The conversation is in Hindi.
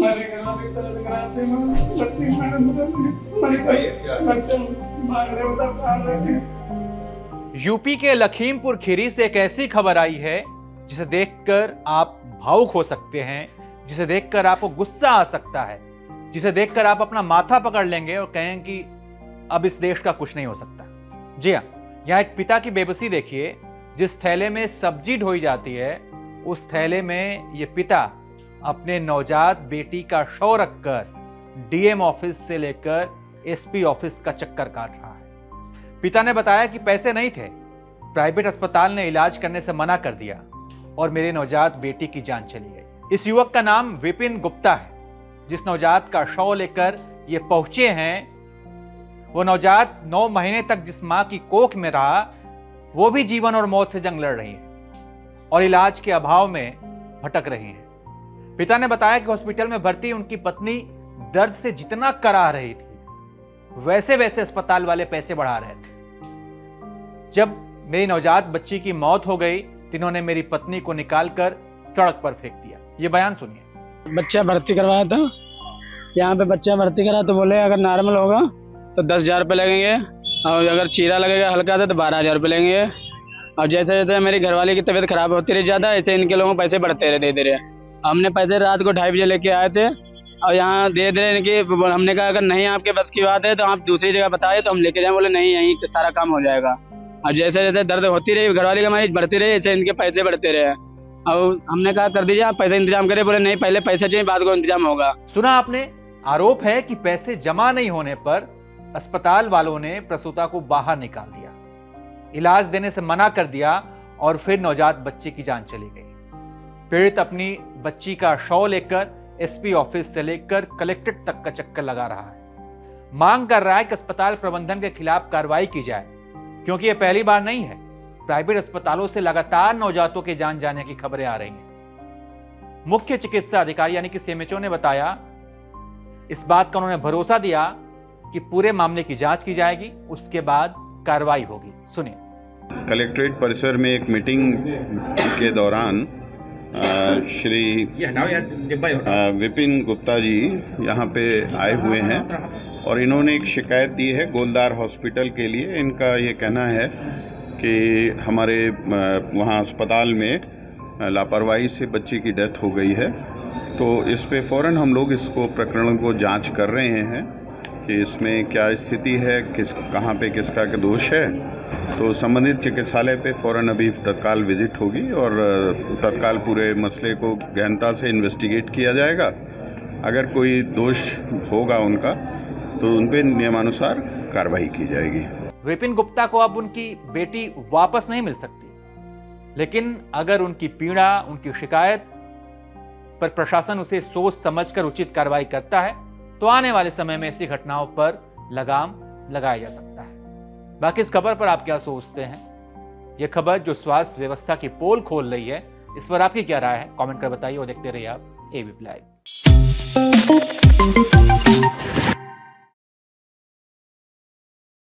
हमारे घर वाले दर्द कराते हैं, बत्ती मारे हमारे बच्चे मार रहे होता कहाँ रहते। यूपी के लखीमपुर खीरी से एक ऐसी खबर आई है जिसे देखकर आप भावुक हो सकते हैं, जिसे देखकर आपको गुस्सा आ सकता है, जिसे देखकर आप अपना माथा पकड़ लेंगे और कहें कि अब इस देश का कुछ नहीं हो सकता। जी हाँ, यहाँ एक पिता की बेबसी देखिए। जिस थैले में सब्जी ढोई जाती है उस थैले में ये पिता अपने नवजात बेटी का शव रखकर डीएम ऑफिस से लेकर एसपी ऑफिस का चक्कर काट रहा है। पिता ने बताया कि पैसे नहीं थे, प्राइवेट अस्पताल ने इलाज करने से मना कर दिया और मेरे नवजात बेटी की जान चली गई। इस युवक का नाम विपिन गुप्ता है, जिस नवजात का शव लेकर ये पहुंचे हैं। वो नवजात 9 महीने तक जिस मां की कोख में रहा, वो भी जीवन और मौत से जंग लड़ रही है और इलाज के अभाव में भटक रही है। पिता ने बताया कि हॉस्पिटल में भर्ती उनकी पत्नी दर्द से जितना कराह रही थी, वैसे वैसे अस्पताल वाले पैसे बढ़ा रहे थे। जब मेरी नवजात बच्ची की मौत हो गई तो इन्होंने मेरी पत्नी को निकालकर सड़क पर फेंक दिया। ये बयान सुनिए। बच्चा भर्ती करवाया था, यहाँ पे बच्चा भर्ती करा तो बोले अगर नॉर्मल होगा तो 10,000 रुपये लगेंगे और अगर चीरा लगेगा हल्का था तो 12,000 रुपये लगेंगे। और जैसे जैसे मेरी घरवाली की तबीयत खराब होती रही ज़्यादा, ऐसे इनके लोगों को पैसे बढ़ते रहे धीरे धीरे। हमने पैसे रात को 2:30 बजे लेके आए थे और यहाँ दे दे इनकी। हमने कहा अगर नहीं आपके बस की बात है तो आप दूसरी जगह बताए तो हम लेके जाए। बोले नहीं, यहीं सारा काम हो जाएगा। और जैसे जैसे दर्द होती रही, घरवाली की हमारी बढ़ती रही, ऐसे इनके पैसे बढ़ते रहे। और हमने कहा कर दीजिए आप पैसे इंतजाम करें। बोले नहीं, पहले पैसे चाहिए, बाद को इंतजाम होगा। सुना आपने? आरोप है कि पैसे जमा नहीं होने पर अस्पताल वालों ने प्रसूता को बाहर निकाल दिया, इलाज देने से मना कर दिया और फिर नवजात बच्ची की जान चली गई। पीड़ित अपनी बच्ची का शव लेकर एसपी ऑफिस से लेकर कलेक्ट्रेट तक का चक्कर लगा रहा है। मांग कर रहा है कि अस्पताल प्रबंधन के खिलाफ कार्रवाई की जाए, क्योंकि यह पहली बार नहीं है। प्राइवेट अस्पतालों से लगातार नवजातों के जान जाने की खबरें आ रही हैं। मुख्य चिकित्सा अधिकारी यानी कि सीएमएचओ ने बताया, इस बात का उन्होंने भरोसा दिया कि पूरे मामले की जांच की जाएगी, उसके बाद कार्रवाई होगी। सुनिए। कलेक्ट्रेट परिसर में एक मीटिंग के दौरान श्री विपिन गुप्ता जी यहाँ पे आए हुए हैं और इन्होंने एक शिकायत दी है गोलदार हॉस्पिटल के लिए। इनका ये कहना है कि हमारे वहाँ अस्पताल में लापरवाही से बच्ची की डेथ हो गई है। तो इस पे फ़ौरन हम लोग इसको प्रकरण को जांच कर रहे हैं कि इसमें क्या स्थिति है, कहाँ पे किसका दोष है। तो संबंधित चिकित्सालय पे फ़ौरन अभी तत्काल विजिट होगी और तत्काल पूरे मसले को गहनता से इन्वेस्टिगेट किया जाएगा। अगर कोई दोष होगा उनका तो उन पे नियमानुसार कार्रवाई की जाएगी। विपिन गुप्ता को अब उनकी बेटी वापस नहीं मिल सकती, लेकिन अगर उनकी पीड़ा, उनकी शिकायत पर प्रशासन उसे सोच समझकर उचित कार्रवाई करता है तो आने वाले समय में ऐसी घटनाओं पर लगाम लगाया जा सकता है। बाकी इस खबर पर आप क्या सोचते हैं? यह खबर जो स्वास्थ्य व्यवस्था की पोल खोल रही है, इस पर आपकी क्या राय है? कमेंट कर बताइए और देखते रहिए आप एबीपी लाइव।